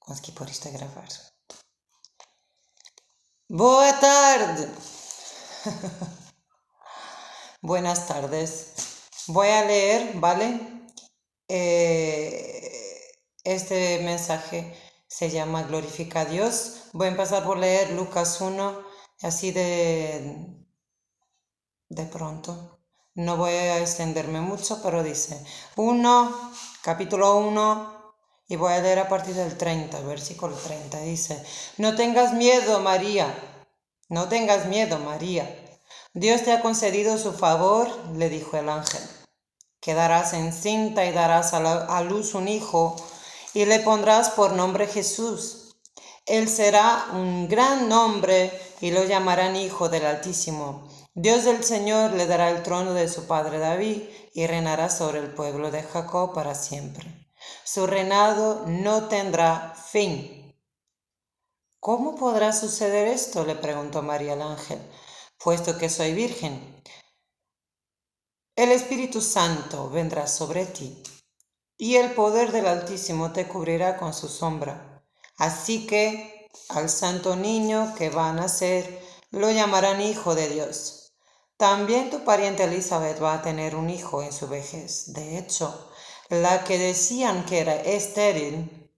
consegui pôr isto a gravar. Boa tarde! Buenas tardes. Voy a leer, ¿vale? Este mensaje se llama Glorifica a Dios. Voy a empezar por leer Lucas 1, así de pronto. No voy a extenderme mucho, pero dice capítulo 1, y voy a leer a partir del 30, versículo 30. Dice: No tengas miedo, María. No tengas miedo, María. Dios te ha concedido su favor, le dijo el ángel. Quedarás encinta y darás a luz un hijo, y le pondrás por nombre Jesús. Él será un gran nombre y lo llamarán Hijo del Altísimo. Dios del Señor le dará el trono de su padre David y reinará sobre el pueblo de Jacob para siempre. Su reinado no tendrá fin. ¿Cómo podrá suceder esto?, le preguntó María al ángel, puesto que soy virgen. El Espíritu Santo vendrá sobre ti, y el poder del Altísimo te cubrirá con su sombra. Así que al santo niño que va a nacer lo llamarán Hijo de Dios. También tu pariente Elizabeth va a tener un hijo en su vejez. De hecho, la que decían que era estéril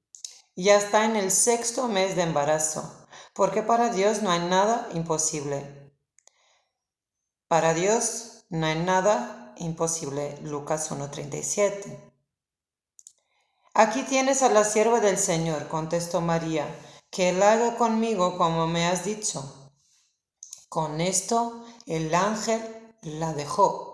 ya está en el 6º mes de embarazo, porque para Dios no hay nada imposible. Para Dios no hay nada imposible. Lucas 1:37. Aquí tienes a la sierva del Señor, contestó María, que Él haga conmigo como me has dicho. Con esto el ángel la dejó.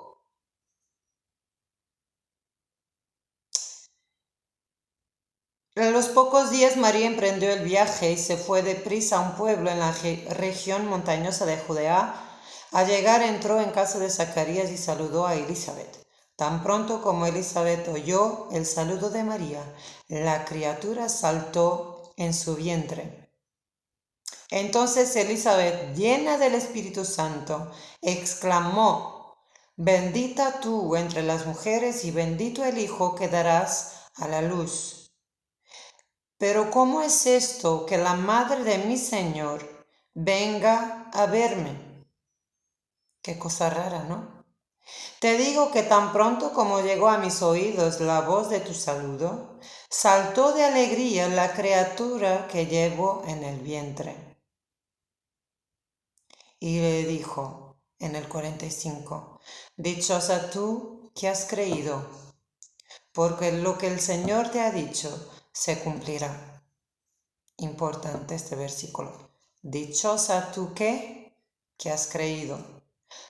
A los pocos días María emprendió el viaje y se fue deprisa a un pueblo en la región montañosa de Judea. Al llegar entró en casa de Zacarías y saludó a Elizabeth. Tan pronto como Elizabeth oyó el saludo de María, la criatura saltó en su vientre. Entonces Elizabeth, llena del Espíritu Santo, exclamó: Bendita tú entre las mujeres y bendito el hijo que darás a la luz. Pero ¿cómo es esto que la madre de mi Señor venga a verme? Qué cosa rara, ¿no? Te digo que tan pronto como llegó a mis oídos la voz de tu saludo, saltó de alegría la criatura que llevo en el vientre. Y le dijo en el 45, Dichosa tú que has creído, porque lo que el Señor te ha dicho se cumplirá. Importante este versículo. Dichosa tú que has creído,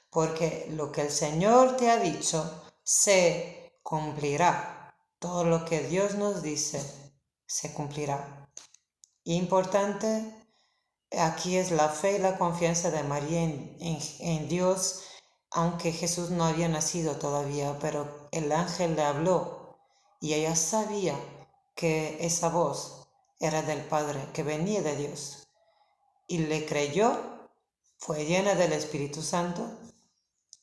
porque lo que el Señor te ha dicho se cumplirá. Todo lo que Dios nos dice se cumplirá. Importante aquí es la fe y la confianza de María en Dios, aunque Jesús no había nacido todavía, pero el ángel le habló y ella sabía que esa voz era del Padre, que venía de Dios. Y le creyó, fue llena del Espíritu Santo.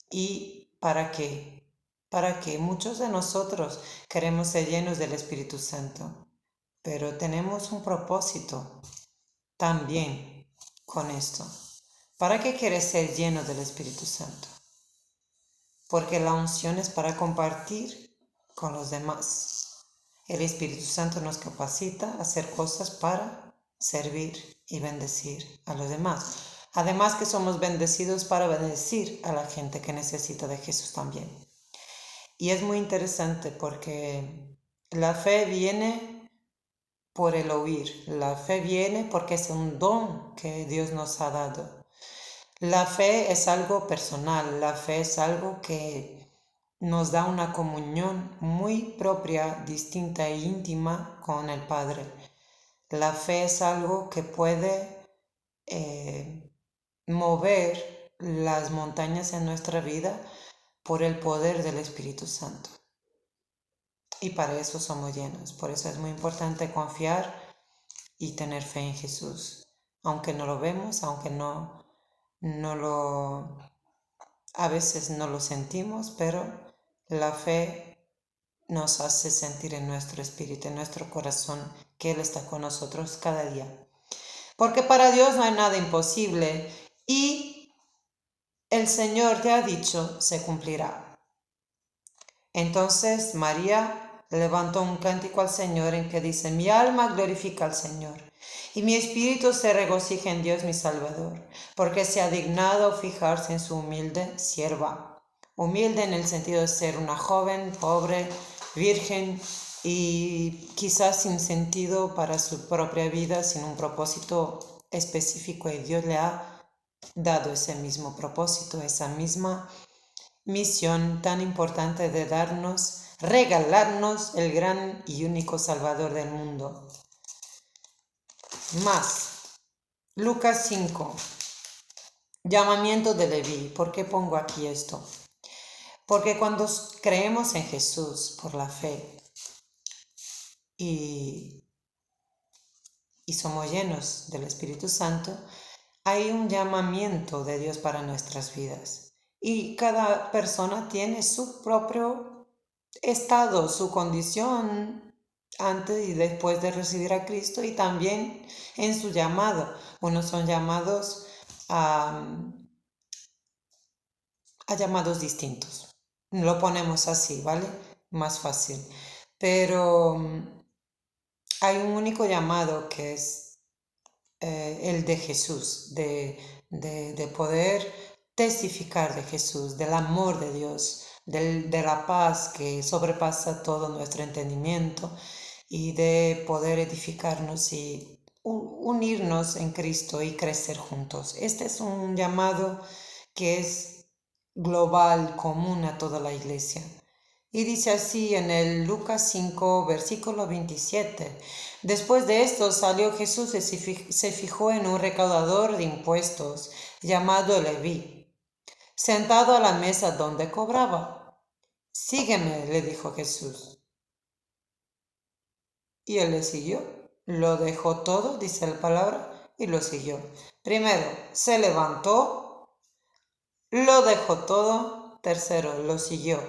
¿Y para qué? Para que muchos de nosotros queremos ser llenos del Espíritu Santo, pero tenemos un propósito también con esto. ¿Para qué quieres ser lleno del Espíritu Santo? Porque la unción es para compartir con los demás. El Espíritu Santo nos capacita a hacer cosas para servir y bendecir a los demás. Además que somos bendecidos para bendecir a la gente que necesita de Jesús también. Y es muy interesante porque la fe viene por el oír. La fe viene porque es un don que Dios nos ha dado. La fe es algo personal. La fe es algo que nos da una comunión muy propia, distinta e íntima con el Padre. La fe es algo que puede mover las montañas en nuestra vida por el poder del Espíritu Santo. Y para eso somos llenos. Por eso es muy importante confiar y tener fe en Jesús. Aunque no lo vemos, aunque a veces no lo sentimos, pero la fe nos hace sentir en nuestro espíritu, en nuestro corazón, que Él está con nosotros cada día. Porque para Dios no hay nada imposible y el Señor te ha dicho, se cumplirá. Entonces María levantó un cántico al Señor en que dice: mi alma glorifica al Señor, y mi espíritu se regocija en Dios mi Salvador, porque se ha dignado fijarse en su humilde sierva. Humilde en el sentido de ser una joven, pobre, virgen y quizás sin sentido para su propia vida, sin un propósito específico, y Dios le ha dado ese mismo propósito, esa misma misión tan importante de regalarnos el gran y único Salvador del mundo. Más, Lucas 5, llamamiento de Leví. ¿Por qué pongo aquí esto? Porque cuando creemos en Jesús por la fe y somos llenos del Espíritu Santo, hay un llamamiento de Dios para nuestras vidas. Y cada persona tiene su propio estado, su condición antes y después de recibir a Cristo, y también en su llamado. Unos son llamados a llamados distintos. Lo ponemos así, ¿vale? Más fácil. Pero hay un único llamado que es el de Jesús, de poder testificar de Jesús, del amor de Dios, de la paz que sobrepasa todo nuestro entendimiento, y de poder edificarnos y unirnos en Cristo y crecer juntos. Este es un llamado que es global, común a toda la iglesia. Y dice así en el Lucas 5, versículo 27. Después de esto salió Jesús y se fijó en un recaudador de impuestos llamado Leví, sentado a la mesa donde cobraba. Sígueme, le dijo Jesús. Y él le siguió. Lo dejó todo, dice la palabra, y lo siguió. Primero, se levantó, lo dejó todo. Tercero, lo siguió.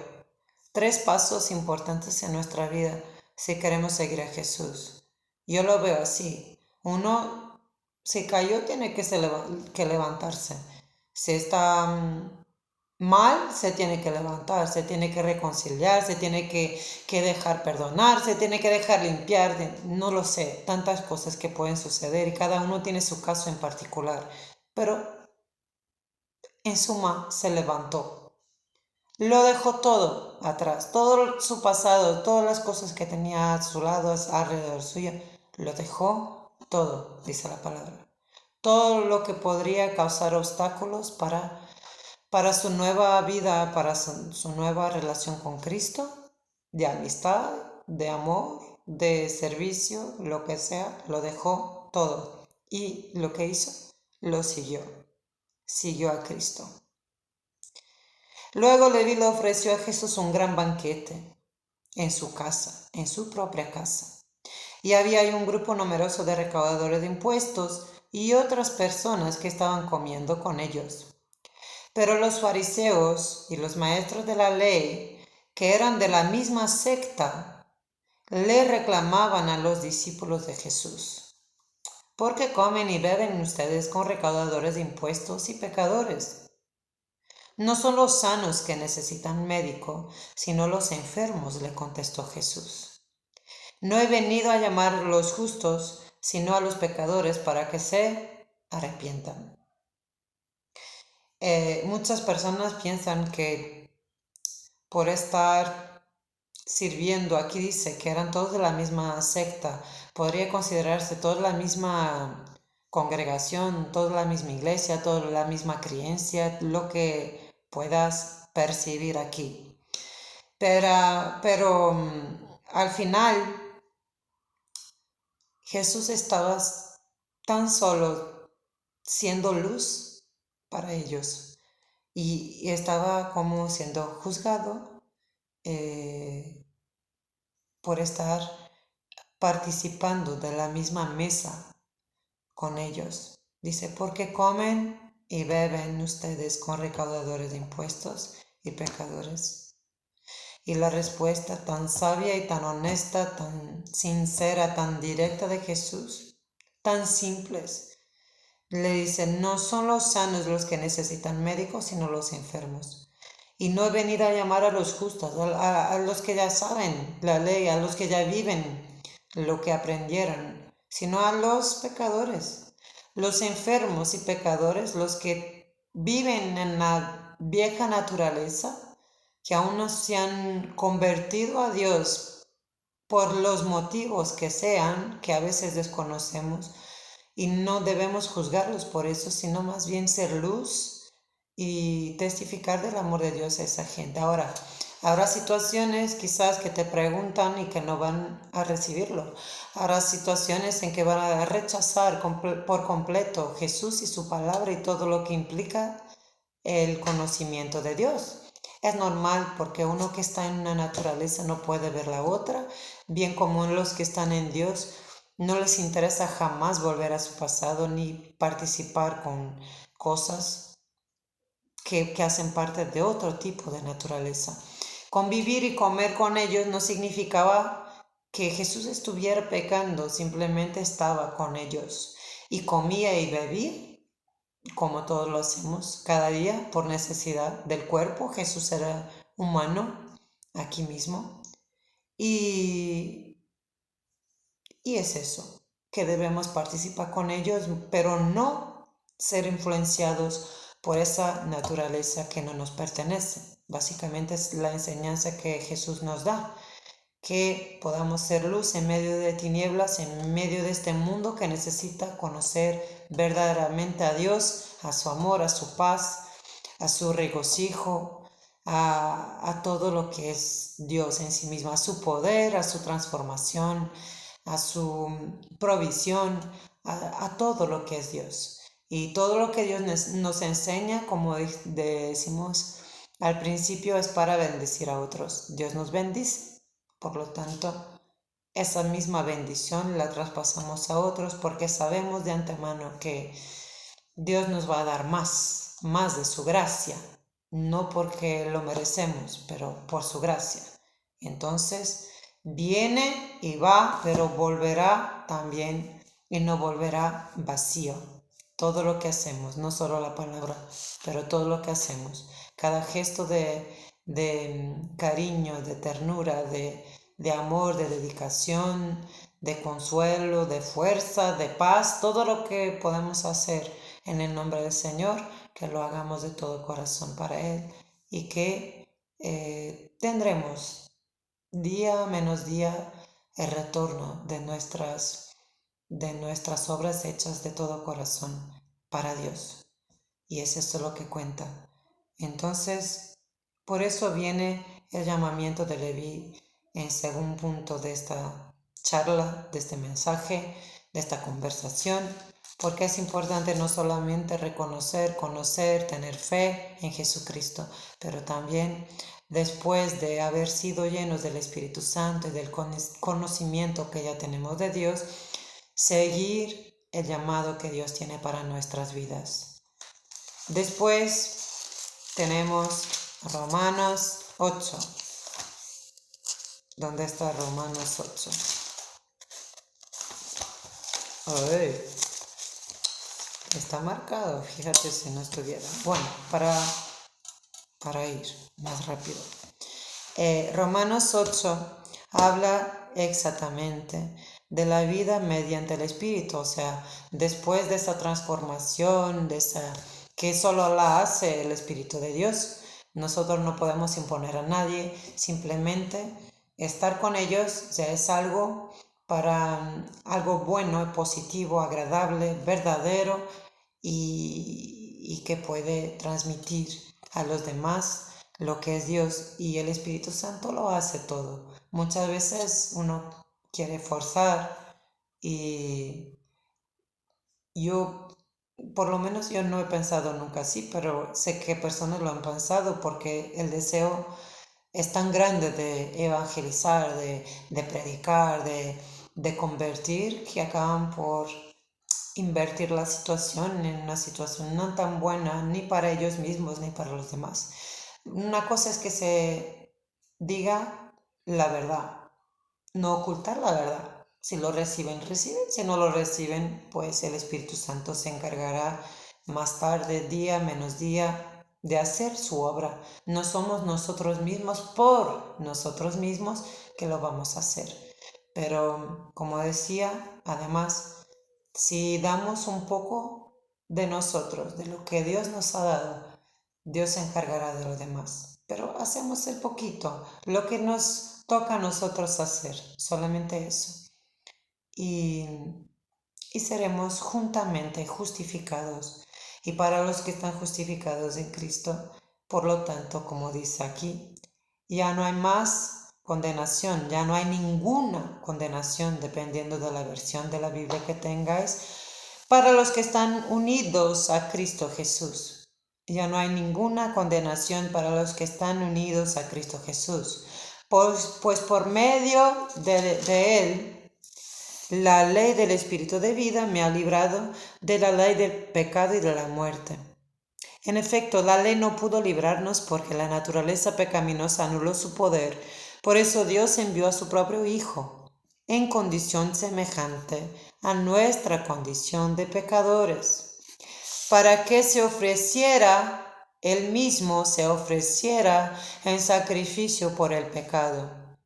3 pasos importantes en nuestra vida si queremos seguir a Jesús. Yo lo veo así. Uno, si cayó, tiene que levantarse. Si está mal, se tiene que levantar, se tiene que reconciliar, se tiene que dejar perdonar, se tiene que dejar limpiar, no lo sé, tantas cosas que pueden suceder y cada uno tiene su caso en particular. Pero en suma, se levantó. Lo dejó todo atrás, todo su pasado, todas las cosas que tenía a su lado, alrededor suyo, lo dejó todo, dice la palabra. Todo lo que podría causar obstáculos para su nueva vida, para su nueva relación con Cristo, de amistad, de amor, de servicio, lo que sea, lo dejó todo. Y lo que hizo, lo siguió a Cristo. Luego Leví le ofreció a Jesús un gran banquete en su casa, en su propia casa. Y había ahí un grupo numeroso de recaudadores de impuestos y otras personas que estaban comiendo con ellos. Pero los fariseos y los maestros de la ley, que eran de la misma secta, le reclamaban a los discípulos de Jesús: ¿por qué comen y beben ustedes con recaudadores de impuestos y pecadores? No son los sanos que necesitan médico, sino los enfermos, le contestó Jesús. No he venido a llamar a los justos, sino a los pecadores para que se arrepientan. Muchas personas piensan que por estar sirviendo, aquí dice que eran todos de la misma secta, podría considerarse toda la misma congregación, toda la misma iglesia, toda la misma creencia, lo que puedas percibir aquí. Pero al final Jesús estaba tan solo siendo luz para ellos y estaba como siendo juzgado por estar participando de la misma mesa con ellos. Dice: ¿por qué comen y beben ustedes con recaudadores de impuestos y pecadores? Y la respuesta tan sabia y tan honesta, tan sincera, tan directa de Jesús, tan simples, le dice, no son los sanos los que necesitan médicos, sino los enfermos. Y no he venido a llamar a los justos, a los que ya saben la ley, a los que ya viven lo que aprendieron, sino a los pecadores, los enfermos y pecadores, los que viven en la vieja naturaleza, que aún no se han convertido a Dios por los motivos que sean, que a veces desconocemos, y no debemos juzgarlos por eso, sino más bien ser luz y testificar del amor de Dios a esa gente. Ahora, habrá situaciones quizás que te preguntan y que no van a recibirlo. Habrá situaciones en que van a rechazar por completo Jesús y su palabra y todo lo que implica el conocimiento de Dios. Es normal porque uno que está en una naturaleza no puede ver la otra, bien como los que están en Dios no les interesa jamás volver a su pasado ni participar con cosas que hacen parte de otro tipo de naturaleza. Convivir y comer con ellos no significaba que Jesús estuviera pecando, simplemente estaba con ellos y comía y bebía como todos lo hacemos cada día por necesidad del cuerpo. Jesús era humano aquí mismo y es eso, que debemos participar con ellos, pero no ser influenciados por esa naturaleza que no nos pertenece. Básicamente es la enseñanza que Jesús nos da, que podamos ser luz en medio de tinieblas, en medio de este mundo que necesita conocer verdaderamente a Dios, a su amor, a su paz, a su regocijo, a todo lo que es Dios en sí mismo, a su poder, a su transformación, a su provisión, a todo lo que es Dios. Y todo lo que Dios nos enseña, como decimos al principio, es para bendecir a otros. Dios nos bendice, por lo tanto, esa misma bendición la traspasamos a otros porque sabemos de antemano que Dios nos va a dar más de su gracia, no porque lo merecemos, pero por su gracia. Entonces, viene y va, pero volverá también y no volverá vacío. Todo lo que hacemos, no solo la palabra, pero todo lo que hacemos, cada gesto de cariño, de ternura, de amor, de dedicación, de consuelo, de fuerza, de paz, todo lo que podemos hacer en el nombre del Señor, que lo hagamos de todo corazón para Él y que tendremos día menos día el retorno de nuestras obras hechas de todo corazón para Dios. Y es eso lo que cuenta. Entonces, por eso viene el llamamiento de Leví en segundo punto de esta charla, de este mensaje, de esta conversación, porque es importante no solamente reconocer, conocer, tener fe en Jesucristo, pero también después de haber sido llenos del Espíritu Santo y del conocimiento que ya tenemos de Dios, seguir el llamado que Dios tiene para nuestras vidas. Después tenemos Romanos 8. ¿Dónde está Romanos 8? Ay, está marcado, fíjate si no estuviera. Bueno, para ir más rápido. Romanos 8 habla exactamente de la vida mediante el Espíritu, o sea, después de esa transformación, que solo la hace el Espíritu de Dios. Nosotros no podemos imponer a nadie, simplemente estar con ellos ya es algo para algo bueno, positivo, agradable, verdadero y que puede transmitir a los demás lo que es Dios, y el Espíritu Santo lo hace todo. Muchas veces uno quiere forzar y por lo menos yo no he pensado nunca así, pero sé que personas lo han pensado porque el deseo es tan grande de evangelizar, de predicar, de convertir, que acaban por invertir la situación en una situación no tan buena ni para ellos mismos ni para los demás. Una cosa es que se diga la verdad, no ocultar la verdad. Si lo reciben, reciben. Si no lo reciben, pues el Espíritu Santo se encargará más tarde, día menos día, de hacer su obra. No somos nosotros mismos por nosotros mismos que lo vamos a hacer. Pero, como decía, además, si damos un poco de nosotros, de lo que Dios nos ha dado, Dios se encargará de lo demás. Pero hacemos el poquito, lo que nos toca a nosotros hacer, solamente eso. Y, y seremos juntamente justificados. Y para los que están justificados en Cristo, por lo tanto, como dice aquí, ya no hay más condenación, ya no hay ninguna condenación, dependiendo de la versión de la Biblia que tengáis, para los que están unidos a Cristo Jesús. Ya no hay ninguna condenación para los que están unidos a Cristo Jesús. Pues por medio de Él, la ley del Espíritu de vida me ha librado de la ley del pecado y de la muerte. En efecto, la ley no pudo librarnos porque la naturaleza pecaminosa anuló su poder. Por eso Dios envió a su propio Hijo, en condición semejante a nuestra condición de pecadores, para que Él mismo se ofreciera en sacrificio por el pecado.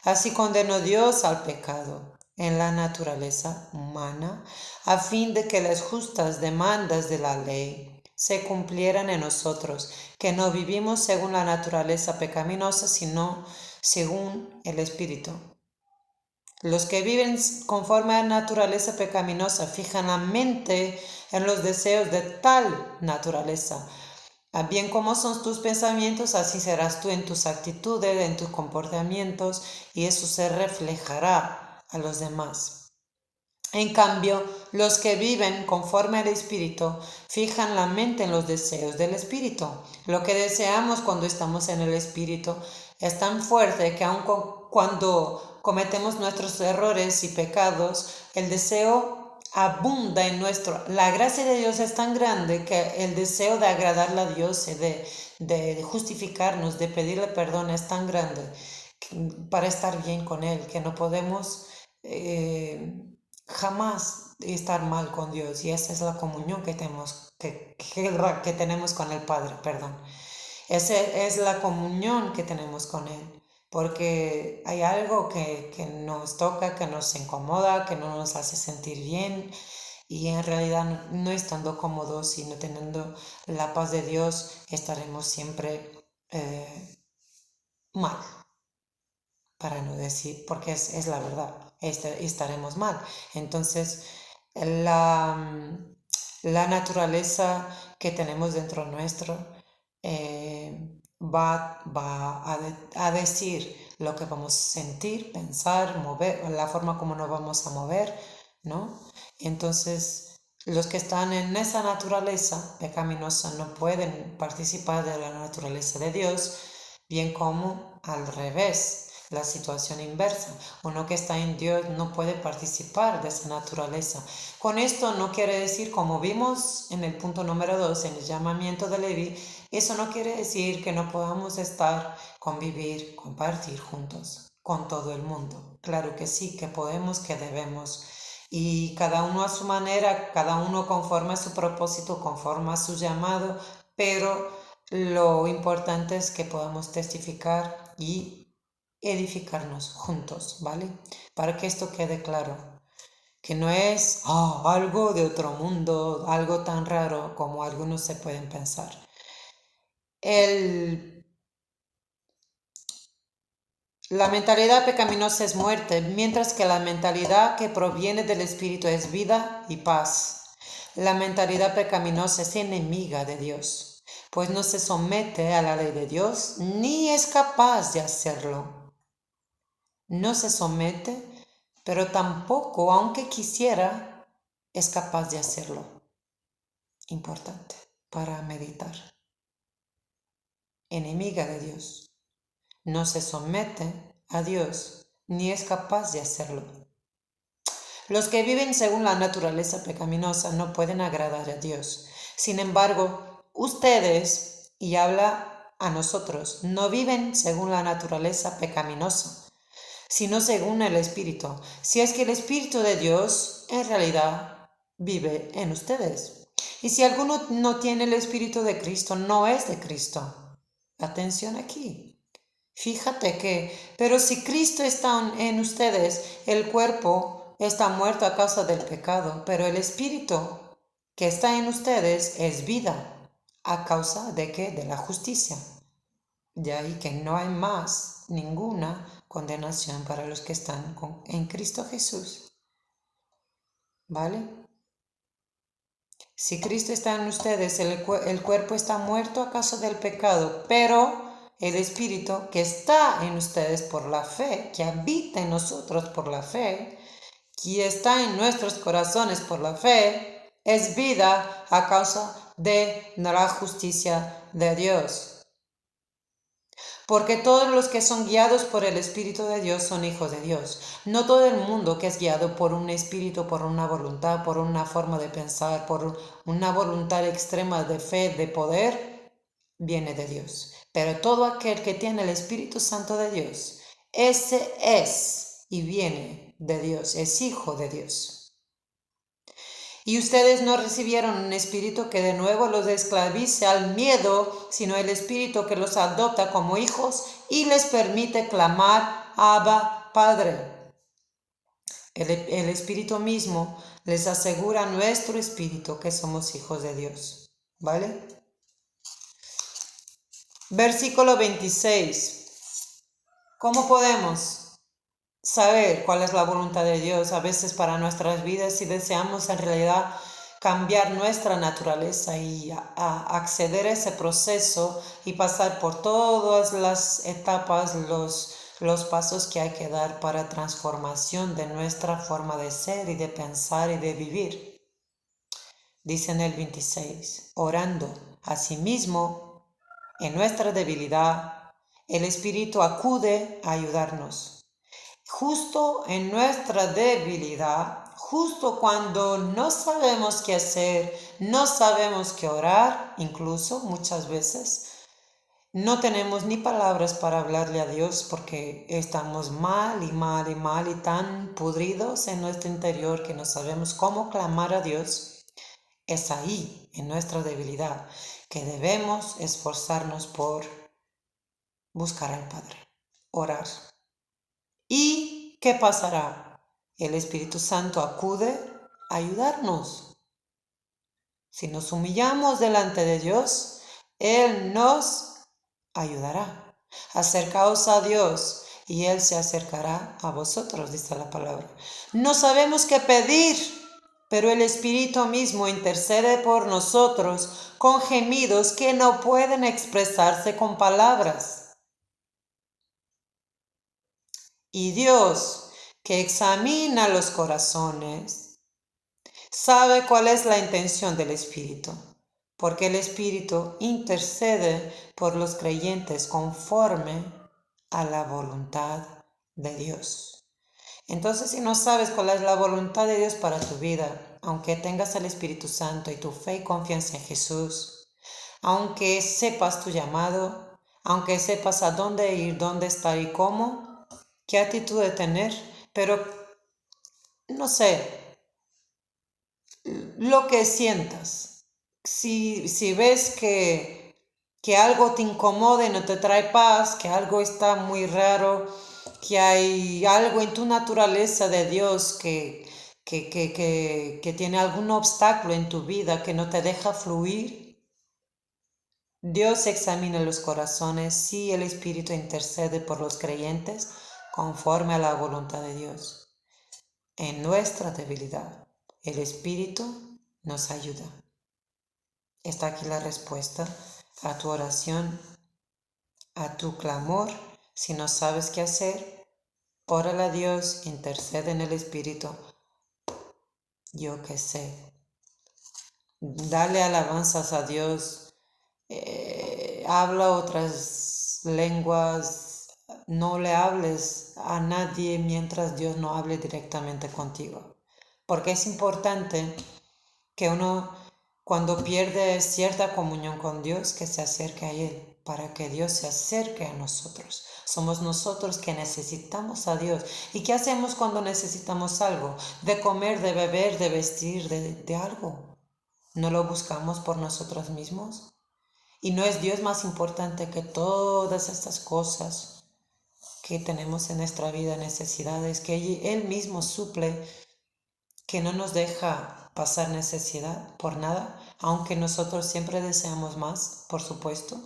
Así condenó Dios al pecado en la naturaleza humana, a fin de que las justas demandas de la ley se cumplieran en nosotros, que no vivimos según la naturaleza pecaminosa, sino según el Espíritu. Los que viven conforme a la naturaleza pecaminosa fijan la mente en los deseos de tal naturaleza. Bien como son tus pensamientos, así serás tú en tus actitudes, en tus comportamientos, y eso se reflejará a los demás. En cambio, los que viven conforme al Espíritu fijan la mente en los deseos del Espíritu. Lo que deseamos cuando estamos en el Espíritu es tan fuerte que aun cuando cometemos nuestros errores y pecados, el deseo abunda en la gracia de Dios es tan grande que el deseo de agradarle a Dios y de justificarnos, de pedirle perdón es tan grande para estar bien con Él, que no podemos jamás estar mal con Dios. Y esa es la comunión que tenemos, que tenemos con el Padre, perdón. Esa es la comunión que tenemos con Él. Porque hay algo que nos toca, que nos incomoda, que no nos hace sentir bien, y en realidad no estando cómodos y no teniendo la paz de Dios, estaremos siempre mal, para no decir, porque es la verdad, estaremos mal. Entonces, la naturaleza que tenemos dentro nuestro va a decir lo que vamos a sentir, pensar, mover, la forma como nos vamos a mover, ¿no? Entonces, los que están en esa naturaleza pecaminosa no pueden participar de la naturaleza de Dios, bien como al revés, la situación inversa. Uno que está en Dios no puede participar de esa naturaleza. Con esto no quiere decir, como vimos en el punto número 2, en el llamamiento de Leví, eso no quiere decir que no podamos estar, convivir, compartir juntos con todo el mundo. Claro que sí, que podemos, que debemos. Y cada uno a su manera, cada uno conforme a su propósito, conforme a su llamado, pero lo importante es que podamos testificar y edificarnos juntos, ¿vale? Para que esto quede claro, que no es algo de otro mundo, algo tan raro como algunos se pueden pensar. La mentalidad pecaminosa es muerte, mientras que la mentalidad que proviene del Espíritu es vida y paz. La mentalidad pecaminosa es enemiga de Dios, pues no se somete a la ley de Dios ni es capaz de hacerlo. No se somete, pero tampoco, aunque quisiera, es capaz de hacerlo. Importante para meditar. Enemiga de Dios. No se somete a Dios ni es capaz de hacerlo. Los que viven según la naturaleza pecaminosa no pueden agradar a Dios. Sin embargo, ustedes, y habla a nosotros no viven según la naturaleza pecaminosa, sino según el Espíritu. Si es que el Espíritu de Dios en realidad vive en ustedes. Y si alguno no tiene el Espíritu de Cristo, no es de Cristo. Atención aquí. Fíjate que, pero si Cristo está en ustedes, el cuerpo está muerto a causa del pecado, pero el Espíritu que está en ustedes es vida. ¿A causa de qué? De la justicia. De ahí que no hay más ninguna condenación para los que están en Cristo Jesús. ¿Vale? Si Cristo está en ustedes, el cuerpo está muerto a causa del pecado, pero el Espíritu que está en ustedes por la fe, que habita en nosotros por la fe, que está en nuestros corazones por la fe, es vida a causa de la justicia de Dios. Porque todos los que son guiados por el Espíritu de Dios son hijos de Dios. No todo el mundo que es guiado por un espíritu, por una voluntad, por una forma de pensar, por una voluntad extrema de fe, de poder, viene de Dios. Pero todo aquel que tiene el Espíritu Santo de Dios, ese es y viene de Dios, es hijo de Dios. Y ustedes no recibieron un espíritu que de nuevo los esclavice al miedo, sino el espíritu que los adopta como hijos y les permite clamar, Abba, Padre. El espíritu mismo les asegura a nuestro espíritu que somos hijos de Dios. ¿Vale? Versículo 26. ¿Cómo podemos saber cuál es la voluntad de Dios a veces para nuestras vidas si deseamos en realidad cambiar nuestra naturaleza y acceder a ese proceso y pasar por todas las etapas, los pasos que hay que dar para transformación de nuestra forma de ser y de pensar y de vivir? Dice en el 26, orando asimismo en nuestra debilidad, el Espíritu acude a ayudarnos. Justo en nuestra debilidad, justo cuando no sabemos qué hacer, no sabemos qué orar, incluso muchas veces, no tenemos ni palabras para hablarle a Dios porque estamos mal y mal y mal y tan pudridos en nuestro interior que no sabemos cómo clamar a Dios. Es ahí, en nuestra debilidad, que debemos esforzarnos por buscar al Padre, orar. ¿Y qué pasará? El Espíritu Santo acude a ayudarnos. Si nos humillamos delante de Dios, Él nos ayudará. Acercaos a Dios y Él se acercará a vosotros, dice la palabra. No sabemos qué pedir, pero el Espíritu mismo intercede por nosotros con gemidos que no pueden expresarse con palabras. Y Dios, que examina los corazones, sabe cuál es la intención del Espíritu, porque el Espíritu intercede por los creyentes conforme a la voluntad de Dios. Entonces, si no sabes cuál es la voluntad de Dios para tu vida, aunque tengas el Espíritu Santo y tu fe y confianza en Jesús, aunque sepas tu llamado, aunque sepas a dónde ir, dónde estar y cómo, qué actitud de tener, pero no sé, lo que sientas. Si ves que algo te incomoda y no te trae paz, que algo está muy raro, que hay algo en tu naturaleza de Dios que tiene algún obstáculo en tu vida que no te deja fluir, Dios examina los corazones si el Espíritu intercede por los creyentes conforme a la voluntad de Dios. En nuestra debilidad, el Espíritu nos ayuda. Está aquí la respuesta a tu oración, a tu clamor. Si no sabes qué hacer, órale a Dios, intercede en el Espíritu. Yo qué sé. Dale alabanzas a Dios. Habla otras lenguas. No le hables a nadie mientras Dios no hable directamente contigo. Porque es importante que uno, cuando pierde cierta comunión con Dios, que se acerque a Él. para que Dios se acerque a nosotros. Somos nosotros que necesitamos a Dios. ¿Y qué hacemos cuando necesitamos algo? De comer, de beber, de vestir, de algo. ¿No lo buscamos por nosotros mismos? ¿Y no es Dios más importante que todas estas cosas que tenemos en nuestra vida, necesidades, que Él mismo suple, que no nos deja pasar necesidad por nada, aunque nosotros siempre deseamos más, por supuesto?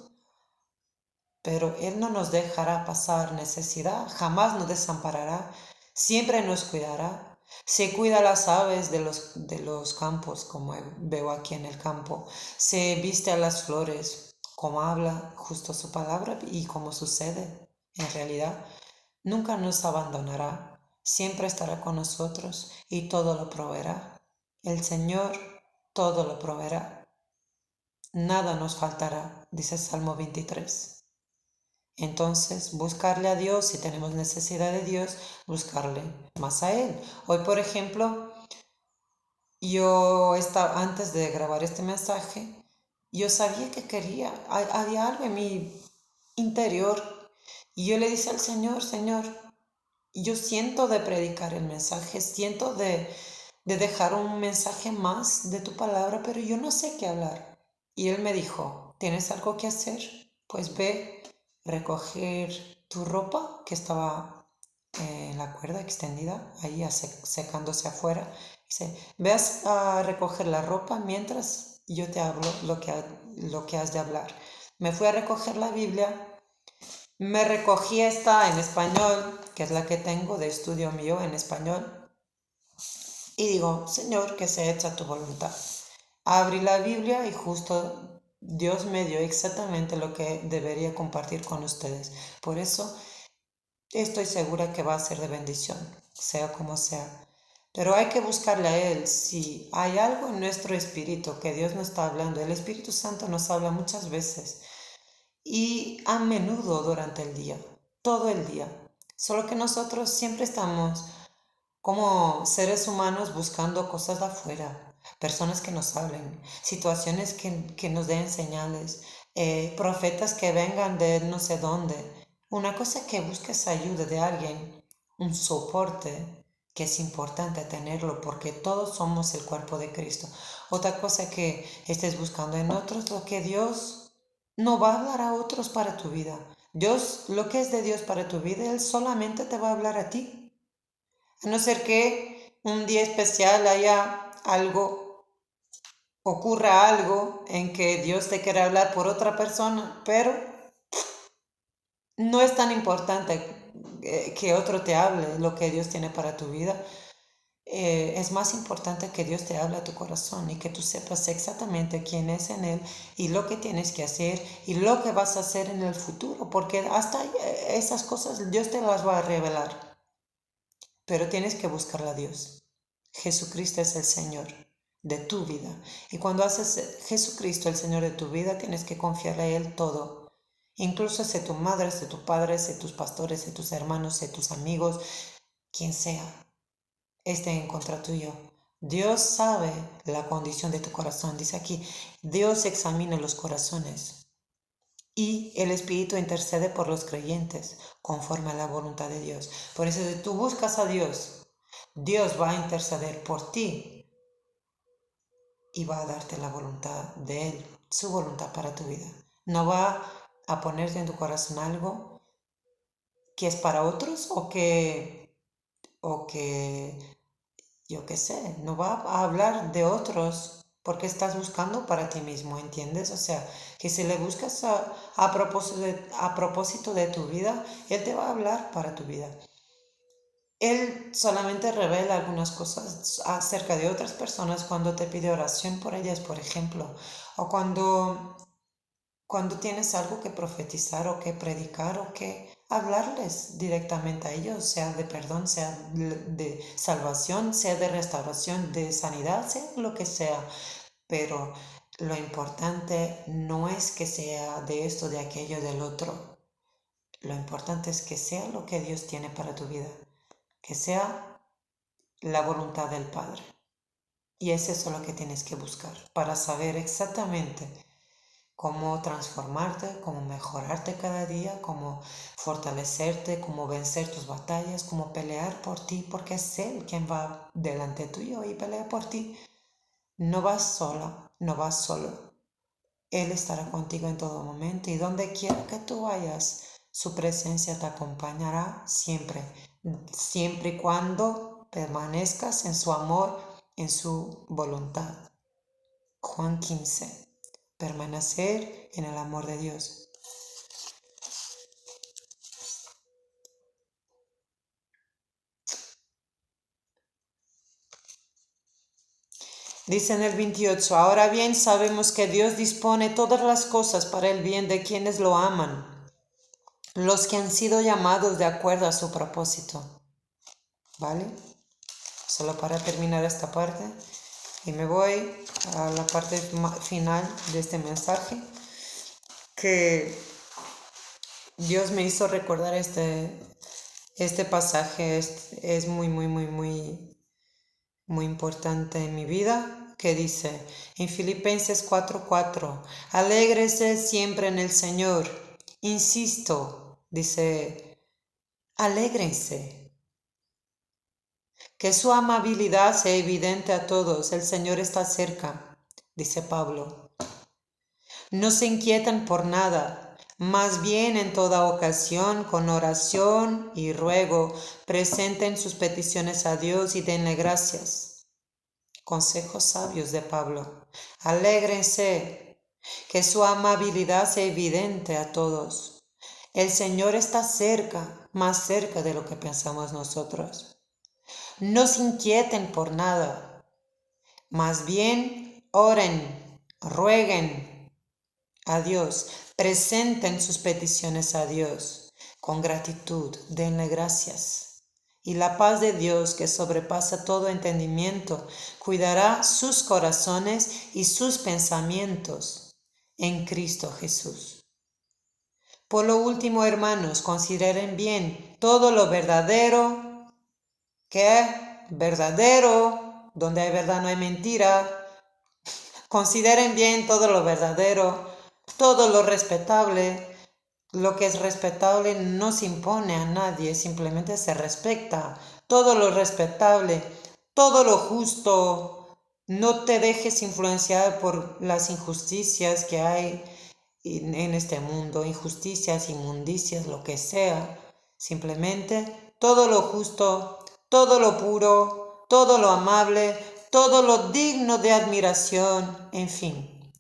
Pero Él no nos dejará pasar necesidad, jamás nos desamparará, siempre nos cuidará. Se cuida a las aves de los campos, como veo aquí en el campo. Se viste a las flores, como habla justo su palabra y como sucede en realidad. Nunca nos abandonará, siempre estará con nosotros y todo lo proveerá. El Señor todo lo proveerá. Nada nos faltará, dice Salmo 23. Entonces, buscarle a Dios, si tenemos necesidad de Dios, buscarle más a Él. Hoy, por ejemplo, antes de grabar este mensaje, yo sabía que había algo en mi interior y yo le dije al Señor, Señor, yo siento de predicar el mensaje, siento de dejar un mensaje más de tu palabra, pero yo no sé qué hablar. Y Él me dijo, ¿tienes algo que hacer? Pues ve, recoger tu ropa que estaba en la cuerda extendida, ahí secándose afuera. Dice, ve a recoger la ropa mientras yo te hablo lo que has de hablar. Me fui a recoger la Biblia. Me recogí esta en español, que es la que tengo de estudio mío en español. Y digo, Señor, que sea hecha tu voluntad. Abrí la Biblia y justo Dios me dio exactamente lo que debería compartir con ustedes. Por eso estoy segura que va a ser de bendición, sea como sea. Pero hay que buscarle a Él. Si hay algo en nuestro espíritu que Dios nos está hablando, el Espíritu Santo nos habla muchas veces y a menudo durante el día, todo el día. Solo que nosotros siempre estamos como seres humanos buscando cosas de afuera, personas que nos hablen, situaciones que nos den señales, profetas que vengan de no sé dónde. Una cosa que busques ayuda de alguien, un soporte, que es importante tenerlo porque todos somos el cuerpo de Cristo. Otra cosa que estés buscando en otros, lo que Dios no va a hablar a otros para tu vida. Dios, lo que es de Dios para tu vida, Él solamente te va a hablar a ti. A no ser que un día especial haya algo, ocurra algo en que Dios te quiera hablar por otra persona, pero no es tan importante que otro te hable lo que Dios tiene para tu vida. Es más importante que Dios te hable a tu corazón y que tú sepas exactamente quién es en Él y lo que tienes que hacer y lo que vas a hacer en el futuro, porque hasta esas cosas Dios te las va a revelar. Pero tienes que buscarle a Dios. Jesucristo es el Señor de tu vida. Y cuando haces Jesucristo el Señor de tu vida, tienes que confiarle a Él todo. Incluso sé tu madre, sé tu padre, sé tus pastores, sé tus hermanos, sé tus amigos, quien sea, esté en contra tuyo. Dios sabe la condición de tu corazón. Dice aquí, Dios examina los corazones. Y el Espíritu intercede por los creyentes conforme a la voluntad de Dios. Por eso si tú buscas a Dios, Dios va a interceder por ti y va a darte la voluntad de Él, su voluntad para tu vida. No va a ponerte en tu corazón algo que es para otros o que yo qué sé, no va a hablar de otros porque estás buscando para ti mismo, ¿entiendes? O sea, que si le buscas a propósito de tu vida, Él te va a hablar para tu vida. Él solamente revela algunas cosas acerca de otras personas cuando te pide oración por ellas, por ejemplo, o cuando tienes algo que profetizar o que predicar o que hablarles directamente a ellos, sea de perdón, sea de salvación, sea de restauración, de sanidad, sea lo que sea. Pero lo importante no es que sea de esto, de aquello, del otro. Lo importante es que sea lo que Dios tiene para tu vida, que sea la voluntad del Padre. Y es eso lo que tienes que buscar para saber exactamente cómo transformarte, cómo mejorarte cada día, cómo fortalecerte, cómo vencer tus batallas, cómo pelear por ti, porque es Él quien va delante tuyo y pelea por ti. No vas sola, no vas solo. Él estará contigo en todo momento y donde quiera que tú vayas, su presencia te acompañará siempre, siempre y cuando permanezcas en su amor, en su voluntad. Juan 15. Permanecer en el amor de Dios. Dice en el 28, ahora bien sabemos que Dios dispone todas las cosas para el bien de quienes lo aman, los que han sido llamados de acuerdo a su propósito. ¿Vale? Solo para terminar esta parte. Y me voy a la parte final de este mensaje, que Dios me hizo recordar este pasaje. Es muy, muy, muy, muy, muy importante en mi vida, que dice en Filipenses 4:4, alégrese siempre en el Señor. Insisto, dice, alégrense. Que su amabilidad sea evidente a todos. El Señor está cerca, dice Pablo. No se inquietan por nada, más bien en toda ocasión, con oración y ruego, presenten sus peticiones a Dios y denle gracias. Consejos sabios de Pablo. Alégrense, que su amabilidad sea evidente a todos. El Señor está cerca, más cerca de lo que pensamos nosotros. No se inquieten por nada, más bien oren, rueguen a Dios, presenten sus peticiones a Dios con gratitud, denle gracias. Y la paz de Dios, que sobrepasa todo entendimiento, cuidará sus corazones y sus pensamientos en Cristo Jesús. Por lo último, hermanos, consideren bien todo lo verdadero, que es verdadero, donde hay verdad no hay mentira. Consideren bien todo lo verdadero, todo lo respetable. Lo que es respetable no se impone a nadie, simplemente se respeta. Todo lo respetable, todo lo justo. No te dejes influenciar por las injusticias que hay en este mundo, injusticias, inmundicias, lo que sea. Simplemente todo lo justo, todo lo puro, todo lo amable, todo lo digno de admiración, en fin,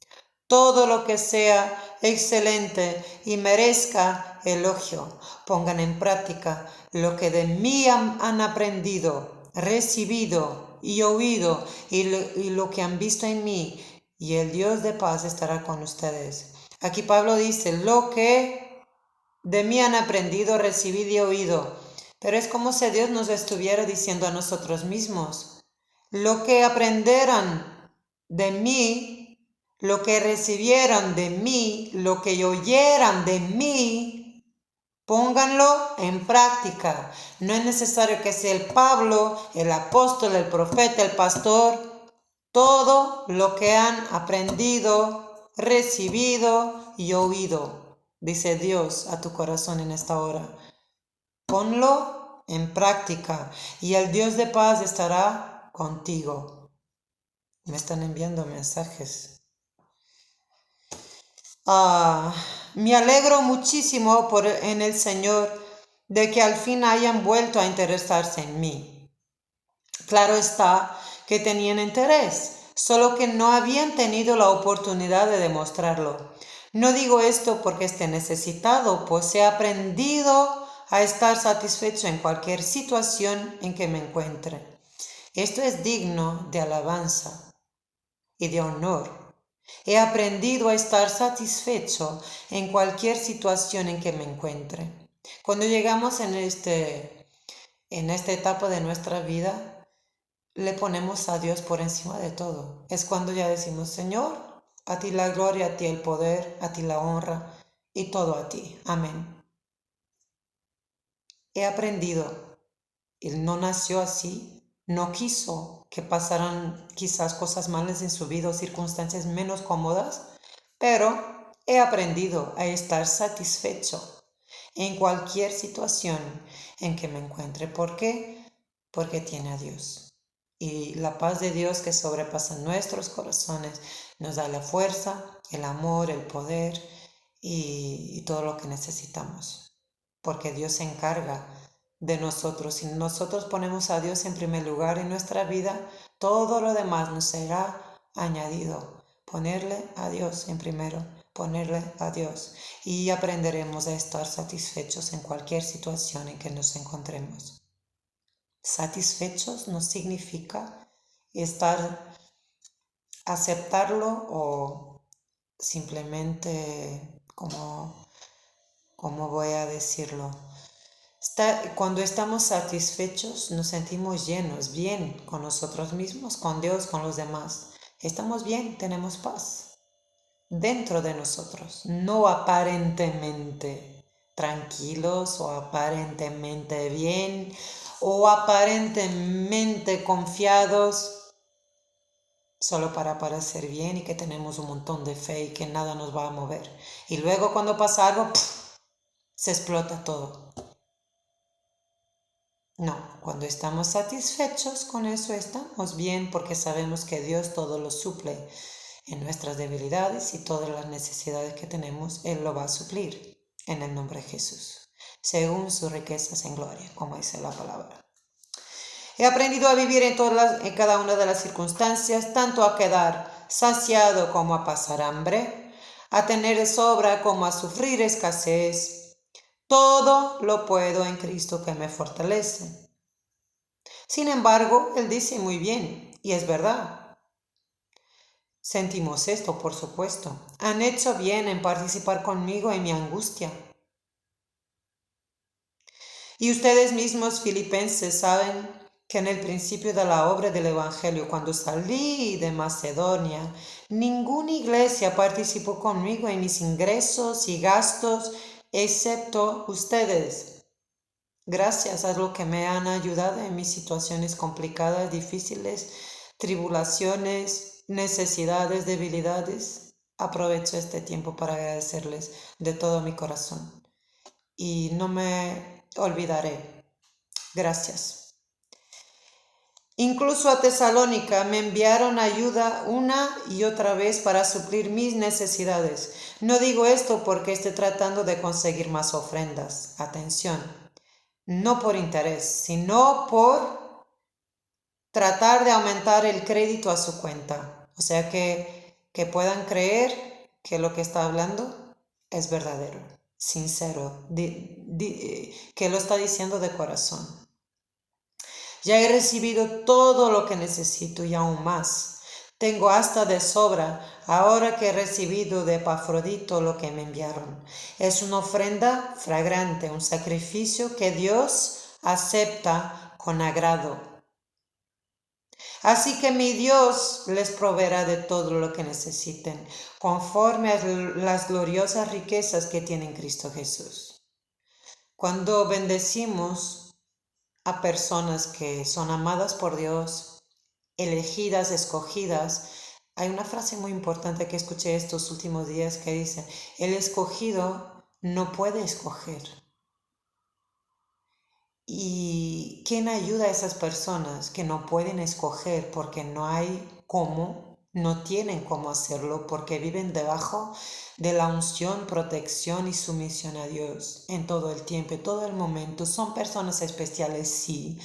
todo lo que sea excelente y merezca elogio. Pongan en práctica lo que de mí han aprendido, recibido y oído y lo que han visto en mí, y el Dios de paz estará con ustedes. Aquí Pablo dice, lo que de mí han aprendido, recibido y oído. Pero es como si Dios nos estuviera diciendo a nosotros mismos, lo que aprenderán de mí, lo que recibieron de mí, lo que oyeran de mí, pónganlo en práctica. No es necesario que sea el Pablo, el apóstol, el profeta, el pastor. Todo lo que han aprendido, recibido y oído, dice Dios a tu corazón en esta hora. Ponlo en práctica y el Dios de paz estará contigo. Me están enviando mensajes. Me alegro muchísimo en el Señor de que al fin hayan vuelto a interesarse en mí. Claro está que tenían interés, solo que no habían tenido la oportunidad de demostrarlo. No digo esto porque esté necesitado, pues he aprendido a estar satisfecho en cualquier situación en que me encuentre. Esto es digno de alabanza y de honor. He aprendido a estar satisfecho en cualquier situación en que me encuentre. Cuando llegamos en esta etapa de nuestra vida, le ponemos a Dios por encima de todo. Es cuando ya decimos, Señor, a ti la gloria, a ti el poder, a ti la honra y todo a ti. Amén. He aprendido. Él no nació así, no quiso que pasaran quizás cosas malas en su vida o circunstancias menos cómodas, pero he aprendido a estar satisfecho en cualquier situación en que me encuentre. ¿Por qué? Porque tiene a Dios. Y la paz de Dios que sobrepasa nuestros corazones nos da la fuerza, el amor, el poder y todo lo que necesitamos. Porque Dios se encarga de nosotros. Si nosotros ponemos a Dios en primer lugar en nuestra vida, todo lo demás nos será añadido. Ponerle a Dios en primero, ponerle a Dios. Y aprenderemos a estar satisfechos en cualquier situación en que nos encontremos. Satisfechos no significa aceptarlo o simplemente, como voy a decirlo, cuando estamos satisfechos nos sentimos llenos, bien con nosotros mismos, con Dios, con los demás. Estamos bien, tenemos paz dentro de nosotros, no aparentemente tranquilos o aparentemente bien o aparentemente confiados solo para parecer bien y que tenemos un montón de fe y que nada nos va a mover. Y luego cuando pasa algo, se explota todo. No, cuando estamos satisfechos con eso estamos bien porque sabemos que Dios todo lo suple en nuestras debilidades y todas las necesidades que tenemos, Él lo va a suplir en el nombre de Jesús, según sus riquezas en gloria, como dice la palabra. He aprendido a vivir en cada una de las circunstancias, tanto a quedar saciado como a pasar hambre, a tener de sobra como a sufrir escasez. Todo lo puedo en Cristo que me fortalece. Sin embargo, Él dice muy bien, y es verdad. Sentimos esto, por supuesto. Han hecho bien en participar conmigo en mi angustia. Y ustedes mismos, filipenses, saben que en el principio de la obra del Evangelio, cuando salí de Macedonia, ninguna iglesia participó conmigo en mis ingresos y gastos, excepto ustedes. Gracias a lo que me han ayudado en mis situaciones complicadas, difíciles, tribulaciones, necesidades, debilidades, aprovecho este tiempo para agradecerles de todo mi corazón. Y no me olvidaré. Gracias. Incluso a Tesalónica me enviaron ayuda una y otra vez para suplir mis necesidades. No digo esto porque esté tratando de conseguir más ofrendas. Atención. No por interés, sino por tratar de aumentar el crédito a su cuenta. O sea que puedan creer que lo que está hablando es verdadero, sincero, que lo está diciendo de corazón. Ya he recibido todo lo que necesito y aún más. Tengo hasta de sobra ahora que he recibido de Epafrodito lo que me enviaron. Es una ofrenda fragrante, un sacrificio que Dios acepta con agrado. Así que mi Dios les proveerá de todo lo que necesiten, conforme a las gloriosas riquezas que tiene en Cristo Jesús. Cuando bendecimos a personas que son amadas por Dios, elegidas, escogidas, hay una frase muy importante que escuché estos últimos días que dice, el escogido no puede escoger. ¿Y quién ayuda a esas personas que no pueden escoger porque no hay cómo, no tienen cómo hacerlo porque viven debajo de la unción, protección y sumisión a Dios en todo el tiempo, en todo el momento? Son personas especiales, sí,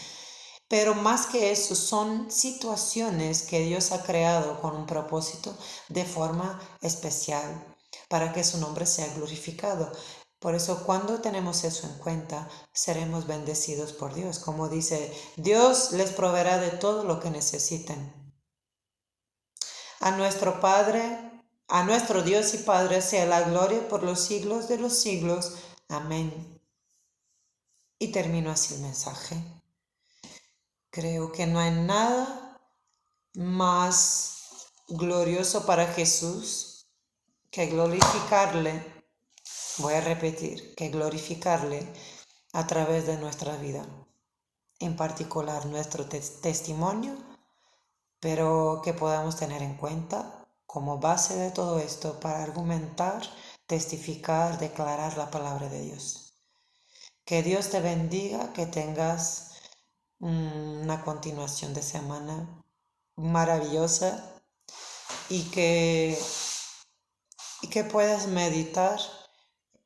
pero más que eso son situaciones que Dios ha creado con un propósito de forma especial para que su nombre sea glorificado. Por eso cuando tenemos eso en cuenta, seremos bendecidos por Dios. Como dice, Dios les proveerá de todo lo que necesiten. A nuestro Padre, a nuestro Dios y Padre sea la gloria por los siglos de los siglos. Amén. Y termino así el mensaje. Creo que no hay nada más glorioso para Jesús que glorificarle. Voy a repetir, que glorificarle a través de nuestra vida, en particular nuestro testimonio, pero que podamos tener en cuenta como base de todo esto para argumentar testificar, declarar la palabra de Dios. Que Dios te bendiga, que tengas una continuación de semana maravillosa y que puedas meditar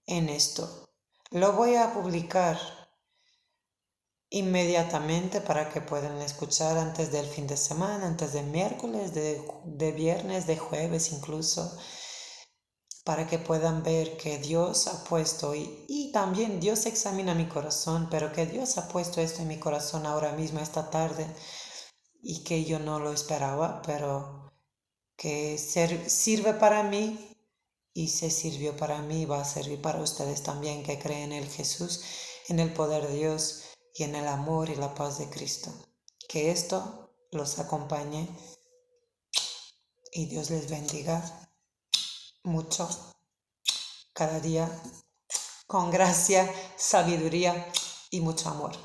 en esto. Lo voy a publicar inmediatamente para que puedan escuchar antes del fin de semana, antes del miércoles, de viernes, de jueves incluso, para que puedan ver que Dios ha puesto, y también Dios examina mi corazón, pero que Dios ha puesto esto en mi corazón ahora mismo, esta tarde, y que yo no lo esperaba, pero que sirve para mí y se sirvió para mí y va a servir para ustedes también que creen en el Jesús, en el poder de Dios y en el amor y la paz de Cristo. Que esto los acompañe y Dios les bendiga mucho cada día con gracia, sabiduría y mucho amor.